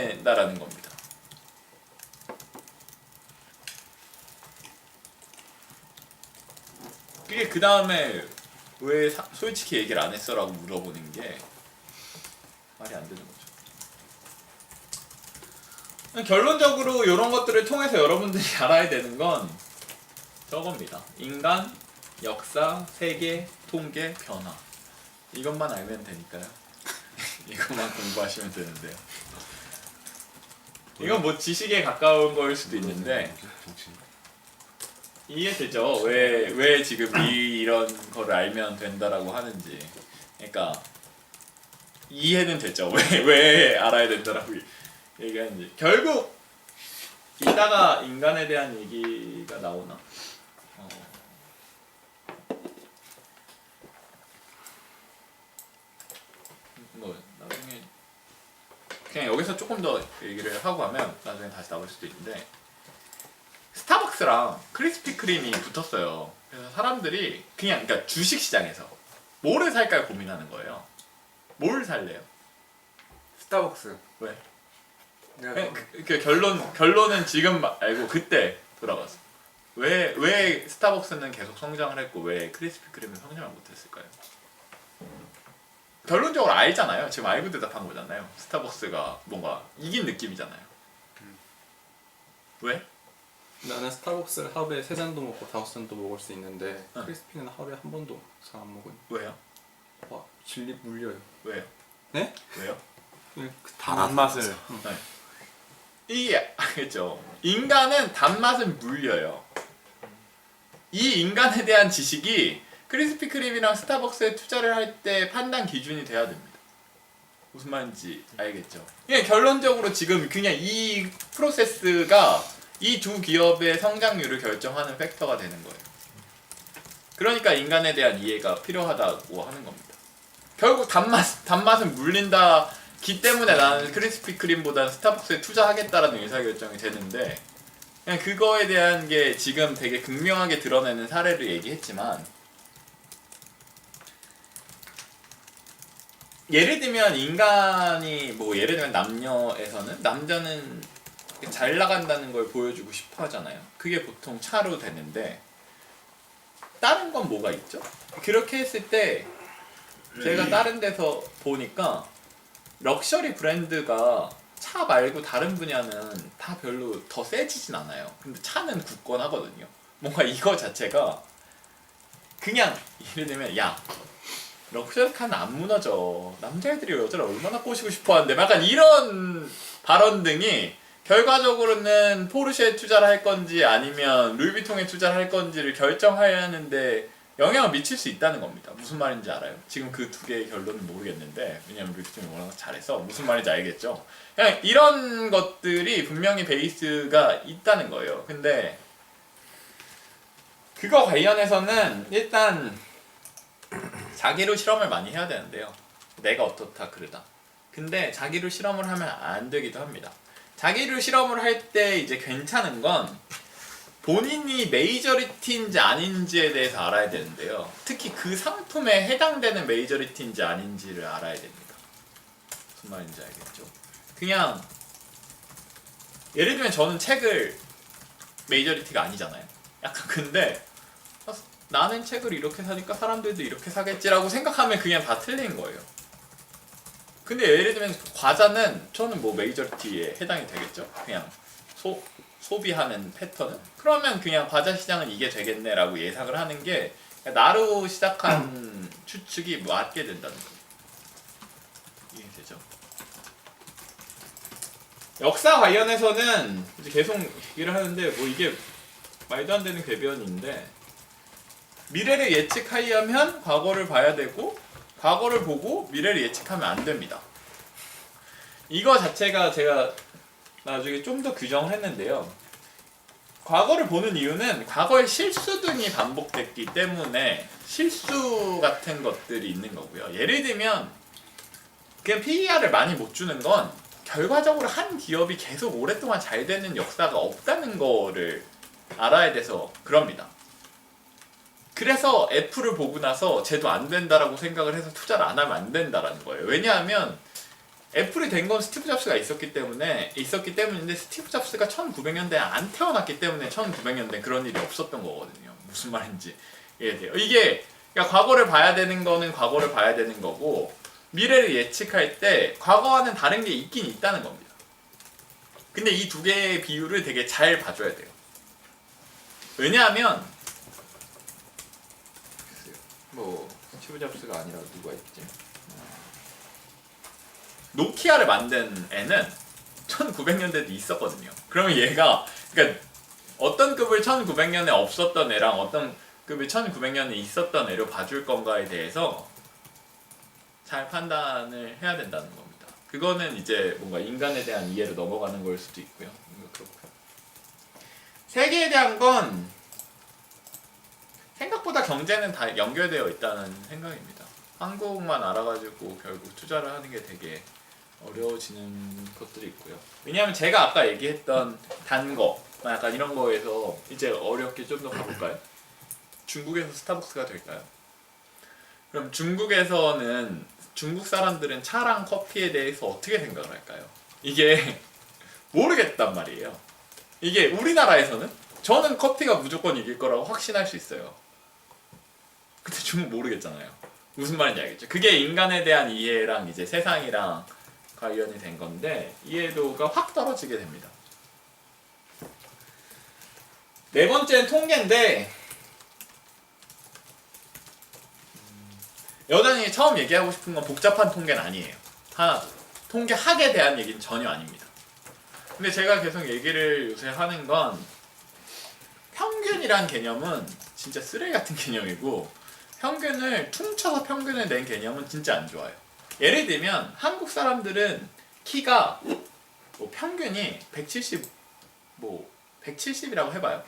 된다라는 겁니다. 그게 그 다음에 왜 솔직히 얘기를 안 했어라고 물어보는 게 말이 안 되는 거죠. 결론적으로 이런 것들을 통해서 여러분들이 알아야 되는 건 저겁니다. 인간, 역사, 세계, 통계, 변화. 이것만 알면 되니까요. 이것만 공부하시면 되는데요. 이건 뭐 지식에 가까운 거일 수도 있는데 이해되죠? 왜 지금 이런 거를 알면 된다라고 하는지. 그러니까 이해는 되죠? 왜 알아야 된다라고 얘기하는지. 결국 이따가 인간에 대한 얘기가 나오나? 뭐 나중에 그냥 여기서 조금 더 얘기를 하고 하면 나중에 다시 나올 수도 있는데, 스타벅스랑 크리스피 크림이 붙었어요. 그래서 사람들이 그러니까 주식 시장에서 뭐를 살까 고민하는 거예요. 뭘 살래요? 스타벅스. 왜? 그 결론은 지금 알고 그때 돌아갔어. 왜 스타벅스는 계속 성장을 했고 왜 크리스피 크림은 성장을 못했을까요? 결론적으로 알잖아요. 지금 알고 대답한 거잖아요. 스타벅스가 뭔가 이긴 느낌이잖아요. 왜? 나는 스타벅스를 하루에 3잔도 먹고 5잔도 먹을 수 있는데 크리스피는 하루에 한 번도 잘 안 먹어요. 왜요? 와, 질리 물려요. 왜요? 네? 왜요? 단맛을. 네. 이게 알겠죠. 인간은 단맛은 물려요. 이 인간에 대한 지식이 크리스피 크림이랑 스타벅스에 투자를 할 때 판단 기준이 돼야 됩니다. 무슨 말인지 알겠죠? 그냥 결론적으로 지금 그냥 이 프로세스가 이 두 기업의 성장률을 결정하는 팩터가 되는 거예요. 그러니까 인간에 대한 이해가 필요하다고 하는 겁니다. 결국 단맛은 물린다기 때문에 나는 크리스피 크림보다는 스타벅스에 투자하겠다라는 의사결정이 되는데, 그냥 그거에 대한 게 지금 되게 극명하게 드러내는 사례를 얘기했지만, 예를 들면 인간이 뭐 예를 들면 남녀에서는 남자는 잘 나간다는 걸 보여주고 싶어 하잖아요. 그게 보통 차로 되는데, 다른 건 뭐가 있죠? 그렇게 했을 때 제가 다른 데서 보니까 럭셔리 브랜드가 차 말고 다른 분야는 다 별로 더 세지진 않아요. 근데 차는 굳건하거든요. 뭔가 이거 자체가 그냥 예를 들면 야 럭셔리 카는 안 무너져. 남자애들이 여자를 얼마나 꼬시고 싶어 하는데, 약간 이런 발언 등이 결과적으로는 포르쉐에 투자를 할 건지 아니면 루이비통에 투자를 할 건지를 결정해야 하는데 영향을 미칠 수 있다는 겁니다. 무슨 말인지 알아요? 지금 그 두 개의 결론은 모르겠는데, 왜냐면 루이비통이 워낙 잘해서 무슨 말인지 알겠죠? 그냥 이런 것들이 분명히 베이스가 있다는 거예요. 근데 그거 관련해서는 일단 자기로 실험을 많이 해야 되는데요. 내가 어떻다 그러다. 근데 자기로 실험을 하면 안 되기도 합니다. 자기로 실험을 할 때 이제 괜찮은 건 본인이 메이저리티인지 아닌지에 대해서 알아야 되는데요. 특히 그 상품에 해당되는 메이저리티인지 아닌지를 알아야 됩니다. 무슨 말인지 알겠죠? 그냥 예를 들면 저는 책을 메이저리티가 아니잖아요. 약간 근데 나는 책을 이렇게 사니까 사람들도 이렇게 사겠지라고 생각하면 그냥 다 틀린 거예요. 근데 예를 들면 과자는 저는 뭐 메이저리티에 해당이 되겠죠. 그냥 소비하는 패턴은? 그러면 그냥 과자 시장은 이게 되겠네라고 예상을 하는 게 나로 시작한 추측이 맞게 된다는 거예요. 이해되죠? 역사 관련해서는 이제 계속 얘기를 하는데 뭐 이게 말도 안 되는 궤변인데, 미래를 예측하려면 과거를 봐야 되고 과거를 보고 미래를 예측하면 안 됩니다. 이거 자체가 제가 나중에 좀 더 규정을 했는데요. 과거를 보는 이유는 과거의 실수 등이 반복됐기 때문에 실수 같은 것들이 있는 거고요. 예를 들면 그냥 PER을 많이 못 주는 건 결과적으로 한 기업이 계속 오랫동안 잘 되는 역사가 없다는 거를 알아야 돼서 그럽니다. 그래서 애플을 보고 나서 쟤도 안 된다라고 생각을 해서 투자를 안 하면 안 된다라는 거예요. 왜냐하면 애플이 된 건 스티브 잡스가 있었기 때문인데 스티브 잡스가 1900년대에 안 태어났기 때문에 1900년대 그런 일이 없었던 거거든요. 무슨 말인지 이해돼요? 이게 그러니까 과거를 봐야 되는 거는 과거를 봐야 되는 거고 미래를 예측할 때 과거와는 다른 게 있긴 있다는 겁니다. 근데 이 두 개의 비율을 되게 잘 봐줘야 돼요. 왜냐하면 뭐 스티브 잡스가 아니라 누가 있지? 노키아를 만든 애는 1900년대도 있었거든요. 그러면 얘가 그러니까 어떤 급을 1900년에 없었던 애랑 어떤 급이 1900년에 있었던 애로 봐줄 건가에 대해서 잘 판단을 해야 된다는 겁니다. 그거는 이제 뭔가 인간에 대한 이해로 넘어가는 걸 수도 있고요. 그렇고요. 세계에 대한 건 생각보다 경제는 다 연결되어 있다는 생각입니다. 한국만 알아가지고 결국 투자를 하는 게 되게 어려워지는 것들이 있고요. 왜냐하면 제가 아까 얘기했던 단거 약간 이런 거에서 이제 어렵게 좀 더 가볼까요? 중국에서 스타벅스가 될까요? 그럼 중국에서는 중국 사람들은 차랑 커피에 대해서 어떻게 생각을 할까요? 이게 모르겠단 말이에요. 이게 우리나라에서는 저는 커피가 무조건 이길 거라고 확신할 수 있어요. 근데 중국 모르겠잖아요. 무슨 말인지 알겠죠? 그게 인간에 대한 이해랑 이제 세상이랑 관련이 된 건데 이해도가 확 떨어지게 됩니다. 네 번째는 통계인데 여전히 처음 얘기하고 싶은 건 복잡한 통계는 아니에요. 하나도. 통계학에 대한 얘기는 전혀 아닙니다. 근데 제가 계속 얘기를 요새 하는 건 평균이란 개념은 진짜 쓰레기 같은 개념이고 평균을 퉁쳐서 평균을 낸 개념은 진짜 안 좋아요. 예를 들면 한국 사람들은 키가 뭐 평균이 170 뭐 170이라고 해봐요.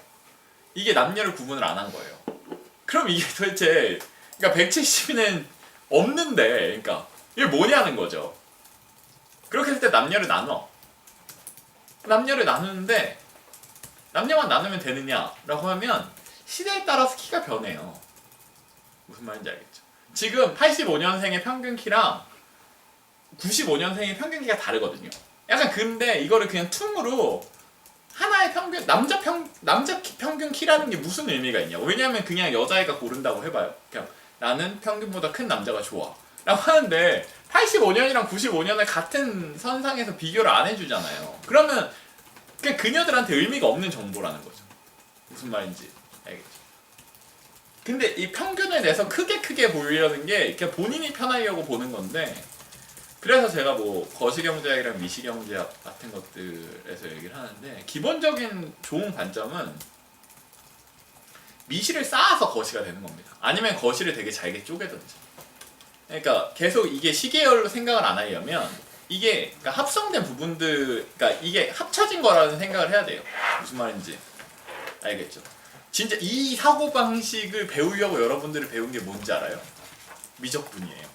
이게 남녀를 구분을 안 한 거예요. 그럼 이게 도대체 그러니까 170은 없는데 그러니까 이게 뭐냐는 거죠. 그렇게 했을 때 남녀를 나눠. 남녀를 나누는데 남녀만 나누면 되느냐라고 하면 시대에 따라서 키가 변해요. 무슨 말인지 알겠죠? 지금 85년생의 평균 키랑 95년생의 평균 키가 다르거든요. 약간 근데 이거를 그냥 퉁으로 하나의 평균 남자 평균 키라는 게 무슨 의미가 있냐고. 왜냐하면 그냥 여자애가 고른다고 해봐요. 그냥 나는 평균보다 큰 남자가 좋아 라고 하는데 85년이랑 95년을 같은 선상에서 비교를 안 해주잖아요. 그러면 그냥 그녀들한테 의미가 없는 정보라는 거죠. 무슨 말인지 알겠죠? 근데 이 평균을 내서 크게 보이려는 게 그냥 본인이 편하려고 보는 건데 그래서 제가 뭐 거시경제학이랑 미시경제학 같은 것들에서 얘기를 하는데 기본적인 좋은 관점은 미시를 쌓아서 거시가 되는 겁니다. 아니면 거시를 되게 잘게 쪼개든지. 그러니까 계속 이게 시계열로 생각을 안 하려면 이게 그러니까 합성된 부분들, 그러니까 이게 합쳐진 거라는 생각을 해야 돼요. 무슨 말인지 알겠죠? 진짜 이 사고방식을 배우려고 여러분들이 배운 게 뭔지 알아요? 미적분이에요.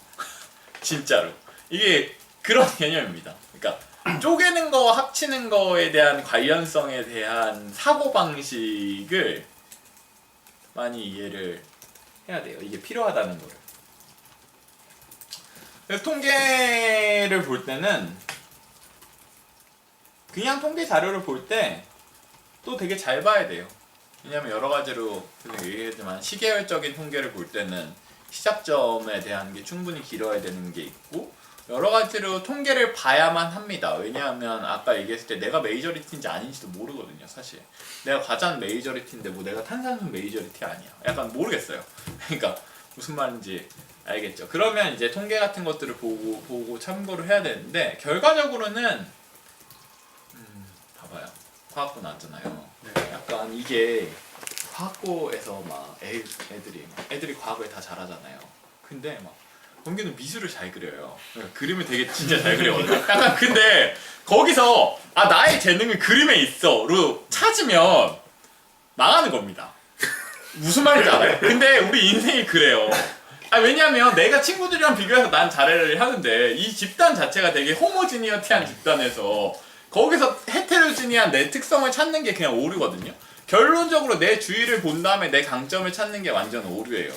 진짜로. 이게 그런 개념입니다. 그러니까 쪼개는 거와 합치는 거에 대한 관련성에 대한 사고방식을 많이 이해를 해야 돼요. 이게 필요하다는 거를. 그래서 통계를 볼 때는 그냥 통계 자료를 볼 때 또 되게 잘 봐야 돼요. 왜냐면 여러 가지로 계속 얘기했지만 시계열적인 통계를 볼 때는 시작점에 대한 게 충분히 길어야 되는 게 있고 여러 가지로 통계를 봐야만 합니다. 왜냐하면 아까 얘기했을 때 내가 메이저리티인지 아닌지도 모르거든요. 사실 내가 과자는 메이저리티인데 뭐 내가 탄산수는 메이저리티 아니야. 약간 모르겠어요. 그러니까 무슨 말인지 알겠죠. 그러면 이제 통계 같은 것들을 보고 참고를 해야 되는데 결과적으로는 봐봐요. 화학고 나왔잖아요. 네. 약간 이게 화학고에서 막 애들이 과거에 다 잘하잖아요. 근데 막 범규는 미술을 잘 그려요. 그림을 되게 진짜 잘 그리거든요. 약간 근데 거기서 아 나의 재능은 그림에 있어로 찾으면 망하는 겁니다. 무슨 말인지 알아요? 근데 우리 인생이 그래요. 아 왜냐면 내가 친구들이랑 비교해서 난 잘을 하는데 이 집단 자체가 되게 호모지니어티한 집단에서 거기서 헤테로지니한 내 특성을 찾는 게 그냥 오류거든요. 결론적으로 내 주위를 본 다음에 내 강점을 찾는 게 완전 오류예요.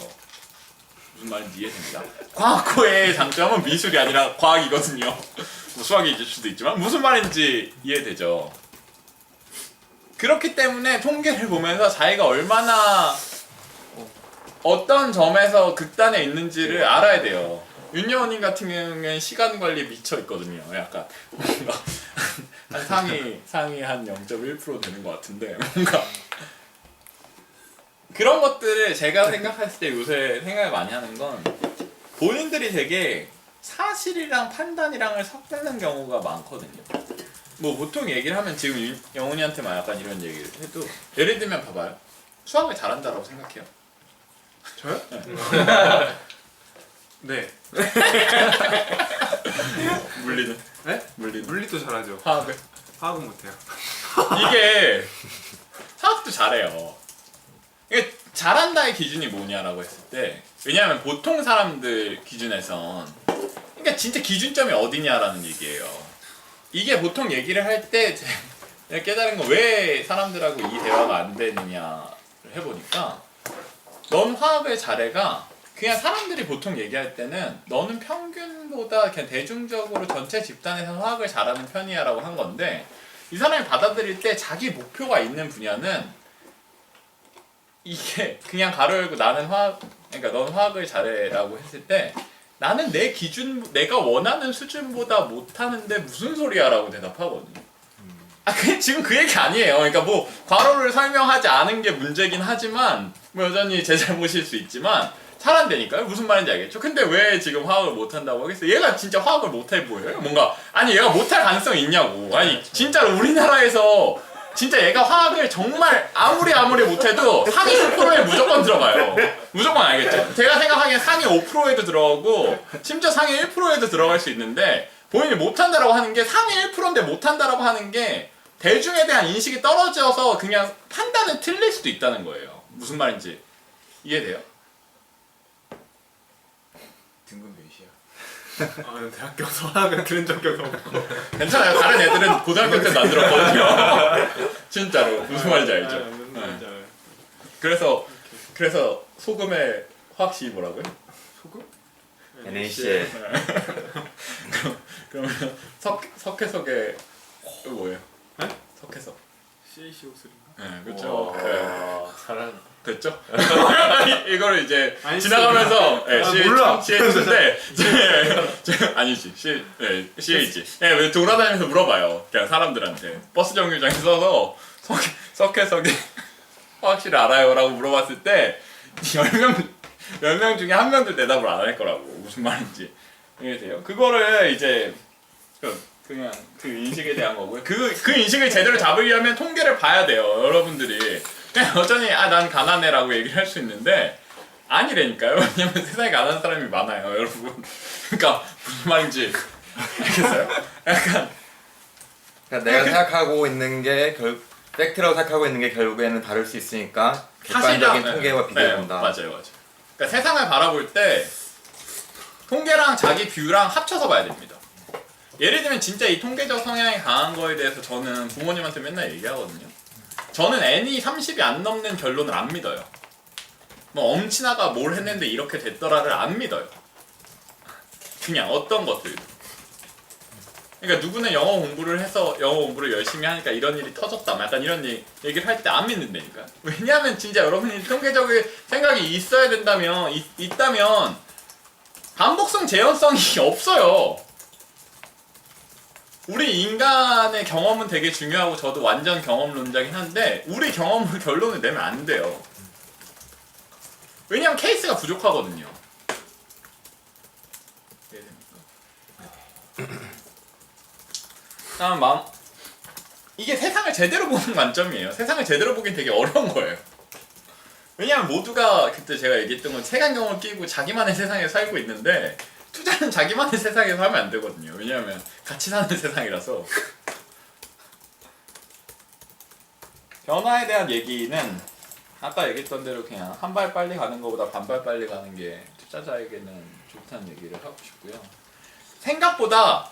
무슨 말인지 이해됩니다. 과학고의 장점은 미술이 아니라 과학이거든요. 뭐 수학이 있을 수도 있지만 무슨 말인지 이해되죠. 그렇기 때문에 통계를 보면서 자기가 얼마나 어떤 점에서 극단에 있는지를 알아야 돼요. 윤여원님 같은 경우는 시간 관리에 미쳐 있거든요. 약간 뭔가 한 상위 한 0.1% 되는 것 같은데 뭔가 그런 것들을 제가 생각했을 때 요새 생각을 많이 하는 건 본인들이 되게 사실이랑 판단이랑을 섞는 경우가 많거든요. 뭐 보통 얘기를 하면 지금 영훈이한테만 약간 이런 얘기를 해도 예를 들면 봐봐요. 수학을 잘한다고 생각해요. 저요? 네. 물리는? 네? 물리는? 물리도 잘하죠. 화학을? 화학은 못해요. 이게 화학도 잘해요. 이게 잘한다의 기준이 뭐냐라고 했을 때 왜냐하면 보통 사람들 기준에선 그러니까 진짜 기준점이 어디냐라는 얘기예요. 이게 보통 얘기를 할 때 제가 깨달은 건 왜 사람들하고 이 대화가 안 되느냐를 해보니까 넌 화학을 잘해가 그냥 사람들이 보통 얘기할 때는 너는 평균보다 그냥 대중적으로 전체 집단에서 화학을 잘하는 편이야 라고 한 건데 이 사람이 받아들일 때 자기 목표가 있는 분야는 이게 그냥 가로 열고 나는 그러니까 넌 화학을 잘해 라고 했을 때 나는 내 기준 내가 원하는 수준보다 못하는데 무슨 소리야 라고 대답하거든요. 지금 그 얘기 아니에요. 그러니까 뭐 괄호를 설명하지 않은 게 문제긴 하지만 뭐 여전히 제 잘못일 수 있지만 잘한다니까요. 무슨 말인지 알겠죠? 근데 왜 지금 화학을 못한다고 하겠어요? 얘가 진짜 화학을 못해 보여요? 뭔가 아니 얘가 못할 가능성이 있냐고. 아니 진짜로 우리나라에서 진짜 얘가 화학을 정말 아무리 못해도 상위 10%에 무조건 들어가요. 무조건 알겠죠? 제가 생각하기엔 상위 5%에도 들어가고 심지어 상위 1%에도 들어갈 수 있는데 본인이 못한다라고 하는 게 상위 1%인데 못한다라고 하는 게 대중에 대한 인식이 떨어져서 그냥 판단은 틀릴 수도 있다는 거예요. 무슨 말인지 이해돼요? 등급 몇이야? 아, 대학교 화학은 들은 적이 없고. 괜찮아요. 다른 애들은 고등학교 때도 안 들었거든요. 진짜로 무슨 말인지 알죠? 무슨 말인지 알아요. 그래서 소금의 화학식이 뭐라고요? 소금? NaCl. 그러면 석회석의 뭐예요? 네? 석회석. CaCO3인가? 네, 그렇죠. 네. 잘한. 됐죠? 이거를 이제 아니, 지나가면서 몰라. CH인데 아니지 CH. 왜 돌아다니면서 물어봐요. 그냥 사람들한테 버스 정류장에 서서 석회석이 화학실을 알아요라고 물어봤을 때 10명 중에 한 명도 대답을 안 할 거라고. 무슨 말인지 이해돼요? 그거를 이제 그냥 그 인식에 대한 거고요. 그 인식을 제대로 잡으려면 통계를 봐야 돼요. 여러분들이 그냥 여전히 난 가난해라고 얘기를 할 수 있는데 아니라니까요. 왜냐면 세상에 가난한 사람이 많아요, 여러분. 그러니까 무슨 말인지 알겠어요? 약간 그러니까 내가 생각하고 있는 게 팩트라고 생각하고 있는 게 결국에는 다를 수 있으니까 객관적인 통계와 비교해본다. 맞아요. 그러니까 세상을 바라볼 때 통계랑 자기 뷰랑 합쳐서 봐야 됩니다. 예를 들면 진짜 이 통계적 성향이 강한 거에 대해서 저는 부모님한테 맨날 얘기하거든요. 저는 N이 30이 안 넘는 결론을 안 믿어요. 뭐 엄친아가 뭘 했는데 이렇게 됐더라를 안 믿어요. 그냥 어떤 것들도. 그러니까 누구는 영어 공부를 해서 영어 공부를 열심히 하니까 이런 일이 터졌다. 약간 이런 얘기를 할 때 안 믿는다니까. 왜냐하면 진짜 여러분이 통계적인 생각이 있어야 된다면 있다면 반복성 재현성이 없어요. 우리 인간의 경험은 되게 중요하고 저도 완전 경험론자긴 한데 우리 경험으로 결론을 내면 안 돼요. 왜냐면 케이스가 부족하거든요. 다음 이게 세상을 제대로 보는 관점이에요. 세상을 제대로 보긴 되게 어려운 거예요. 왜냐면 모두가 그때 제가 얘기했던 건 색안경을 끼고 자기만의 세상에 살고 있는데 투자는 자기만의 세상에서 하면 안 되거든요. 왜냐하면 같이 사는 세상이라서. 변화에 대한 얘기는 아까 얘기했던 대로 그냥 한 발 빨리 가는 것보다 반발 빨리 가는 게 투자자에게는 좋다는 얘기를 하고 싶고요. 생각보다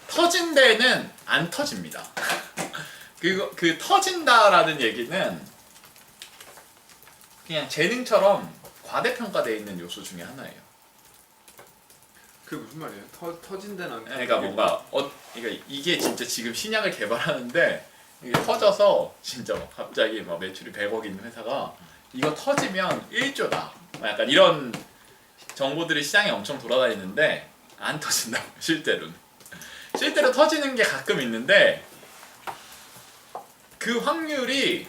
터진 데는 안 터집니다. 그 터진다라는 얘기는 그냥 재능처럼 과대평가되어 있는 요소 중에 하나예요. 그게 무슨 말이에요? 터진 데는 안 그러니까 뭔가 그러니까 이게 진짜 지금 신약을 개발하는데 이게 터져서 진짜 막 갑자기 막 매출이 100억 있는 회사가 이거 터지면 1조다. 약간 이런 정보들이 시장에 엄청 돌아다니는데 안 터진다고 실제로는. 실제로 터지는 게 가끔 있는데 그 확률이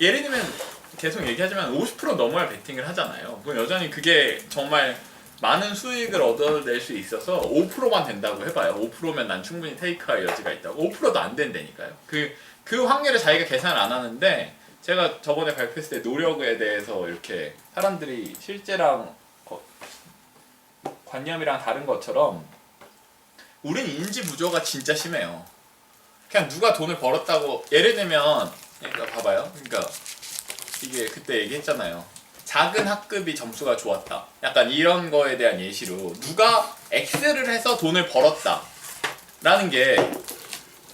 예를 들면 계속 얘기하지만 50% 넘어야 베팅을 하잖아요. 그럼 여전히 그게 정말 많은 수익을 얻어낼 수 있어서 5%만 된다고 해봐요. 5%면 난 충분히 테이크할 여지가 있다고. 5%도 안 된다니까요. 그 확률을 자기가 계산을 안 하는데 제가 저번에 발표했을 때 노력에 대해서 이렇게 사람들이 실제랑 관념이랑 다른 것처럼 우린 인지 부조가 진짜 심해요. 그냥 누가 돈을 벌었다고 예를 들면 그러니까 봐봐요. 그러니까 이게 그때 얘기했잖아요. 작은 학급이 점수가 좋았다. 약간 이런 거에 대한 예시로 누가 X를 해서 돈을 벌었다 라는 게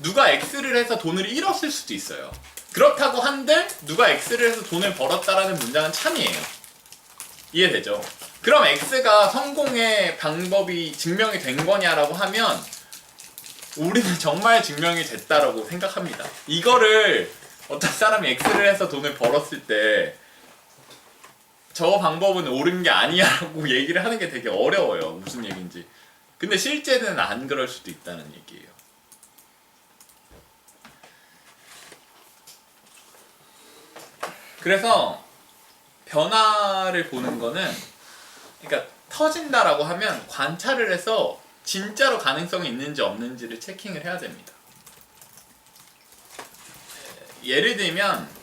누가 X를 해서 돈을 잃었을 수도 있어요. 그렇다고 한들 누가 X를 해서 돈을 벌었다라는 문장은 참이에요. 이해되죠? 그럼 X가 성공의 방법이 증명이 된 거냐라고 하면 우리는 정말 증명이 됐다라고 생각합니다. 이거를 어떤 사람이 X를 해서 돈을 벌었을 때 저 방법은 옳은 게 아니야라고 얘기를 하는 게 되게 어려워요. 무슨 얘기인지. 근데 실제는 안 그럴 수도 있다는 얘기예요. 그래서 변화를 보는 거는 그러니까 터진다라고 하면 관찰을 해서 진짜로 가능성이 있는지 없는지를 체킹을 해야 됩니다. 예를 들면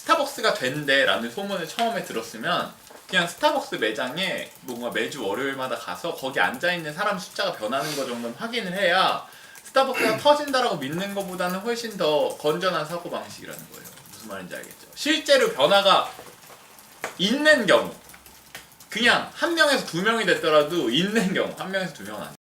스타벅스가 된대 라는 소문을 처음에 들었으면 그냥 스타벅스 매장에 뭔가 매주 월요일마다 가서 거기 앉아있는 사람 숫자가 변하는 거 정도는 확인을 해야 스타벅스가 터진다라고 믿는 것보다는 훨씬 더 건전한 사고방식이라는 거예요. 무슨 말인지 알겠죠? 실제로 변화가 있는 경우 그냥 한 명에서 두 명이 됐더라도 있는 경우 한 명에서 두 명은 아니고